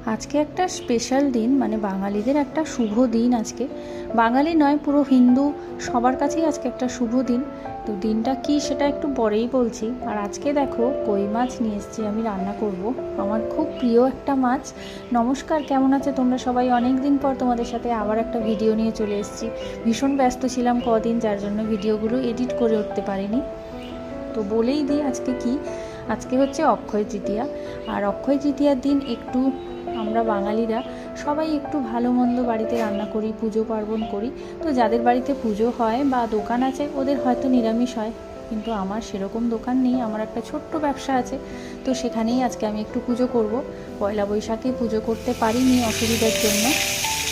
আজকে একটা স্পেশাল দিন, মানে বাঙালিদের একটা শুভ দিন আজকে। বাঙালি নয়, পুরো হিন্দু সবার কাছেই আজকে একটা শুভ দিন। তো দিনটা কি সেটা একটু পরেই বলছি। আর আজকে দেখো কই মাছ নিয়ে এসেছি, আমি রান্না করব। আমার খুব প্রিয় একটা মাছ। নমস্কার, কেমন আছে তোমরা সবাই? অনেক দিন পর তোমাদের সাথে আবার একটা ভিডিও নিয়ে চলে এসেছি। ভীষণ ব্যস্ত ছিলাম কদিন, যার জন্য ভিডিওগুলো এডিট করে উঠতে পারিনি। তো বলেই দিই আজকে কি। আজকে হচ্ছে অক্ষয় তৃতীয়া। আর অক্ষয় তৃতীয়ার দিন একটু আমরা বাঙালিরা সবাই একটু ভালো মন্দ বাড়িতে রান্না করি, পুজো পার্বণ করি। তো যাদের বাড়িতে পুজো হয় বা দোকান আছে ওদের হয়তো নিরামিষ হয়, কিন্তু আমার সেরকম দোকান নেই, আমার একটা ছোট্ট ব্যবসা আছে। তো সেখানেই আজকে আমি একটু পুজো করব। পয়লা বৈশাখে পুজো করতে পারিনি অসুবিধার জন্য,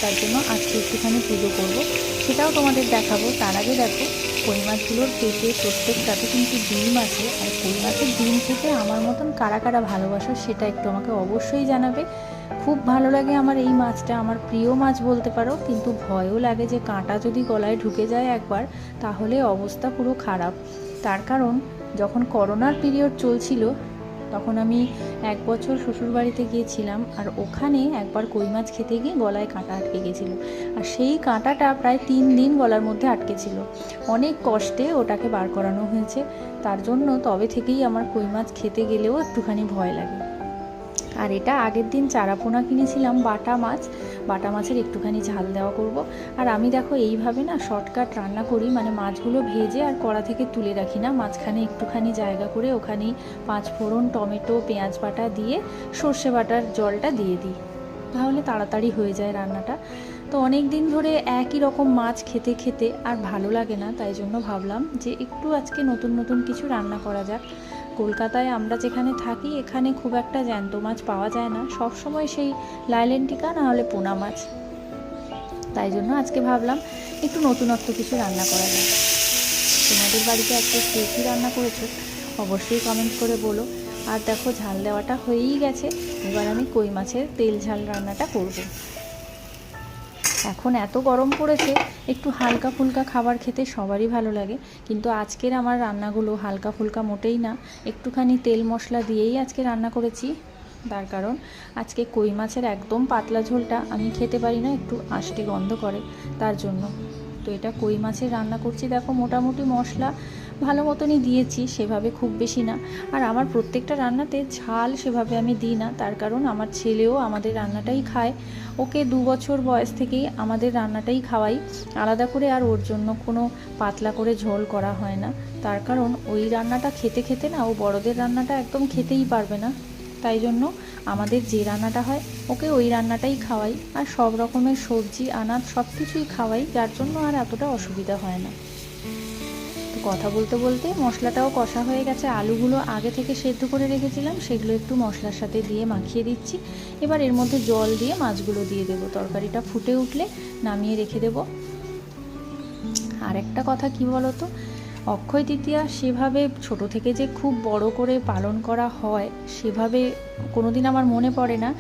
তার জন্য আজকে একটুখানি পুজো করব, সেটাও তোমাদের দেখাবো। তার আগে দেখো কই মাছগুলোর পেটে প্রত্যেকটাতে কিন্তু ডিম আছে। আর কই মাছের ডিম খেতে আমার মতন কারা কারা ভালোবাসো সেটা একটু আমাকে অবশ্যই জানাবে। খুব ভালো লাগে আমার এই মাছটা, আমার প্রিয় মাছ বলতে পারো। কিন্তু ভয়ও লাগে যে কাঁটা যদি গলায় ঢুকে যায় একবার, তাহলে অবস্থা পুরো খারাপ। তার কারণ যখন করোনার পিরিয়ড চলছিল তখন আমি 1 বছর শ্বশুরবাড়িতে গিয়েছিলাম, আর ওখানে একবার কই মাছ খেতে গিয়ে গলায় কাঁটা আটকে গেছিলো। আর সেই কাঁটাটা প্রায় 3 দিন গলার মধ্যে আটকে ছিল। অনেক কষ্টে ওটাকে বার করানো হয়েছে। তার জন্য তবে থেকেই আমার কই মাছ খেতে গেলেও একটুখানি ভয় লাগে। আর এটা আগের দিন চারাপোনা কিনেছিলাম, বাটা মাছের একটুখানি ঝাল দেওয়া করব। আর আমি দেখো এইভাবে না শর্টকাট রান্না করি, মানে মাছগুলো ভেজে আর কড়া থেকে তুলে রাখি না, মাঝখানে একটুখানি জায়গা করে ওখানেই 5 ফোড়ন, টমেটো, পেঁয়াজ বাটা দিয়ে সর্ষে বাটার জলটা দিয়ে দিই, তাহলে তাড়াতাড়ি হয়ে যায় রান্নাটা। তো অনেক দিন ধরে একই রকম মাছ খেতে খেতে আর ভালো লাগে না, তাই জন্য ভাবলাম যে একটু আজকে নতুন নতুন কিছু রান্না করা যাক। কলকাতায় আমরা যেখানে থাকি এখানে খুব একটা জ্যান্ত মাছ পাওয়া যায় না, সব সময় সেই লাইলেন্টিকা না হলে পোনা মাছ। তাই জন্য আজকে ভাবলাম একটু নতুনত্ব কিছু রান্না করা যায়। তোমাদের বাড়িতে আজকে কে কী রান্না করেছো অবশ্যই কমেন্ট করে বলো। আর দেখো ঝাল দেওয়াটা হয়েই গেছে, এবার আমি কই মাছের তেল ঝাল রান্নাটা করব। এখন এত গরম পড়েছে, একটু হালকা ফুলকা খাবার খেতে সবারই ভালো লাগে, কিন্তু আজকের আমার রান্নাগুলো হালকা ফুলকা মোটেই না। একটুখানি তেল মশলা দিয়েই আজকে রান্না করেছি। তার কারণ আজকে কই মাছের একদম পাতলা ঝোলটা আমি খেতে পারি না, একটু আষ্টে গন্ধ করে, তার জন্য। তো এটা কই মাছের রান্না করছি, দেখো মোটামুটি মশলা ভালো মতনই দিয়েছি, সেভাবে খুব বেশি না। আর আমার প্রত্যেকটা রান্নাতে ঝাল সেভাবে আমি দিই না, তার কারণ আমার ছেলেও আমাদের রান্নাটাই খায়। ওকে 2 বছর বয়স থেকেই আমাদের রান্নাটাই খাওয়াই, আলাদা করে আর ওর জন্য কোনো পাতলা করে ঝোল করা হয় না। তার কারণ ওই রান্নাটা খেতে খেতে না ও বড়দের রান্নাটা একদম খেতেই পারবে না। তাই জন্য আমাদের যে রান্নাটা হয় ওকে ওই রান্নাটাই খাওয়াই, আর সব রকমের সবজি আনাজ সব কিছুই খাওয়াই, যার জন্য আর এতটা অসুবিধা হয় না। তো কথা বলতে বলতে মশলাটাও কষা হয়ে গেছে, আলুগুলো আগে থেকে সেদ্ধ করে রেখেছিলাম সেগুলো একটু মশলার সাথে দিয়ে মাখিয়ে দিচ্ছি। এবার এর মধ্যে জল দিয়ে মাছগুলো দিয়ে দেবো, তরকারিটা ফুটে উঠলে নামিয়ে রেখে দেবো। আর একটা কথা কি বলো তো, অক্ষয় তৃতীয়া সেভাবে ছোট থেকে যে খুব বড় করে পালন করা হয় সেভাবে কোনো দিন আমার মনে পড়ে না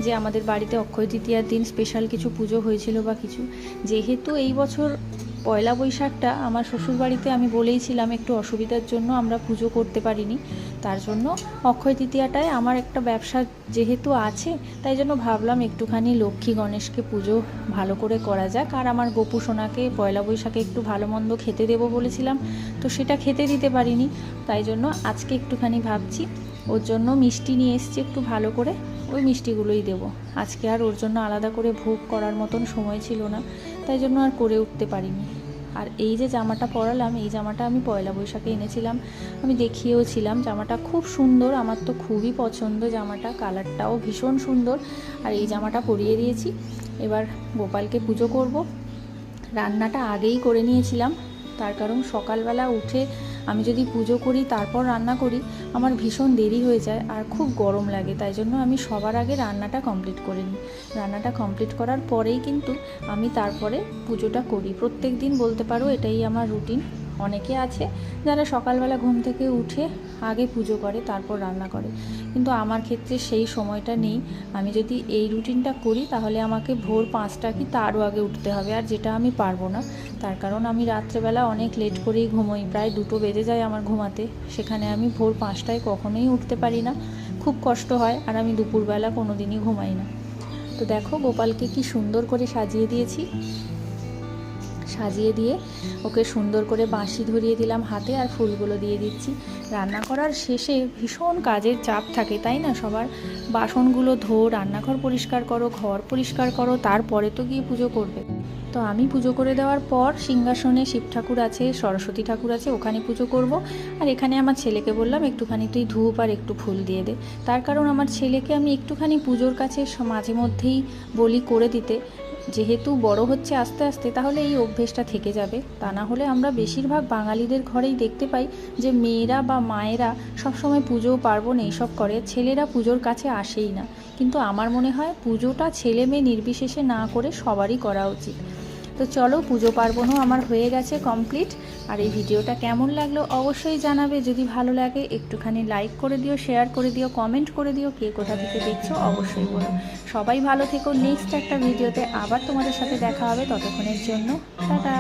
যে আমাদের বাড়িতে অক্ষয় তৃতীয়ার দিন স্পেশাল কিছু পুজো হয়েছিল বা কিছু। যেহেতু এই বছর পয়লা বৈশাখটা আমার শ্বশুরবাড়িতে আমি বলেইছিলাম একটু অসুবিধার জন্য আমরা পুজো করতে পারিনি, তার জন্য অক্ষয় তৃতীয়াটায় আমার একটা ব্যবসা যেহেতু আছে, তাই জন্য ভাবলাম একটুখানি লক্ষ্মী গণেশকে পুজো ভালো করে করা যাক। আর আমার গোপু সোনাকে পয়লা বৈশাখে একটু ভালো মন্দ খেতে দেবো বলেছিলাম, তো সেটা খেতে দিতে পারিনি, তাই জন্য আজকে একটুখানি ভাবছি ওর জন্য মিষ্টি নিয়ে এসছি একটু ভালো করে, ওই মিষ্টিগুলোই দেবো আজকে। আর ওর জন্য আলাদা করে ভোগ করার মতন সময় ছিল না, তাই জন্য আর করে উঠতে পারিনি। আর এই যে জামাটা পরালাম, এই জামাটা আমি পয়লা বৈশাখে এনেছিলাম, আমি দেখিয়েওছিলাম। জামাটা খুব সুন্দর, আমার তো খুবই পছন্দ জামাটা, কালারটাও ভীষণ সুন্দর। আর এই জামাটা পরিয়ে দিয়েছি, এবার গোপালকে পুজো করব। রান্নাটা আগেই করে নিয়েছিলাম, তার কারণ সকালবেলা উঠে আমি যদি পুজো করি তারপর রান্না করি আমার ভীষণ দেরি হয়ে যায় আর খুব গরম লাগে, তাই জন্য আমি সবার আগে রান্নাটা কমপ্লিট করে নিই। রান্নাটা কমপ্লিট করার পরেই কিন্তু আমি তারপরে পুজোটা করি। প্রত্যেক দিন বলতে পারো এটাই আমার রুটিন। অনেকে আছে যারা সকালবেলা ঘুম থেকে উঠে আগে পুজো করে তারপর রান্না করে, কিন্তু আমার ক্ষেত্রে সেই সময়টা নেই। আমি যদি এই রুটিনটা করি তাহলে আমাকে ভোর 5টা কি তারও আগে উঠতে হবে, আর যেটা আমি পারবো না। তার কারণ আমি রাত্রেবেলা অনেক লেট করেই ঘুমোই, প্রায় 2টো বেজে যায় আমার ঘুমাতে, সেখানে আমি ভোর 5টায় কখনোই উঠতে পারি না, খুব কষ্ট হয়। আর আমি দুপুরবেলা কোনো দিনই ঘুমাই না। তো দেখো গোপালকে কি সুন্দর করে সাজিয়ে দিয়েছি, সাজিয়ে দিয়ে ওকে সুন্দর করে বাঁশি ধরিয়ে দিলাম হাতে, আর ফুলগুলো দিয়ে দিচ্ছি। রান্না করার শেষে ভীষণ কাজের চাপ থাকে, তাই না? সবার বাসনগুলো ধো, রান্নাঘর পরিষ্কার করো, ঘর পরিষ্কার করো, তারপরে তো গিয়ে পুজো করবে। তো আমি পুজো করে দেওয়ার পর সিংহাসনে শিব ঠাকুর আছে, সরস্বতী ঠাকুর আছে, ওখানে পুজো করব। আর এখানে আমার ছেলেকে বললাম একটুখানি তুই ধূপ আর একটু ফুল দিয়ে দে। তার কারণ আমার ছেলেকে আমি একটুখানি পুজোর কাছে মাঝে মধ্যেই বলি করে দিতে, যেহেতু বড় হচ্ছে আস্তে আস্তে, তাহলে এই অভ্যেসটা থেকে যাবে। তা না হলে আমরা বেশিরভাগ বাঙালিদের ঘরেই দেখতে পাই যে মেয়েরা বা মায়েরা সবসময় পুজো পার্বণ এইসব করে, ছেলেরা পুজোর কাছে আসেই না। কিন্তু আমার মনে হয় পুজোটা ছেলে মেয়ে নির্বিশেষে না করে সবারই করা উচিত। তো চলো, পুজো পার্বণও আমার হয়ে গেছে কমপ্লিট। আর এই ভিডিওটা কেমন লাগলো অবশ্যই জানাবে। যদি ভালো লাগে একটুখানি লাইক করে দিও, শেয়ার করে দিও, কমেন্ট করে দিও, কে কোথা থেকে দেখছো অবশ্যই বলো। সবাই ভালো থেকো। নেক্সট একটা ভিডিওতে আবার তোমাদের সাথে দেখা হবে, ততক্ষণের জন্য টাটা।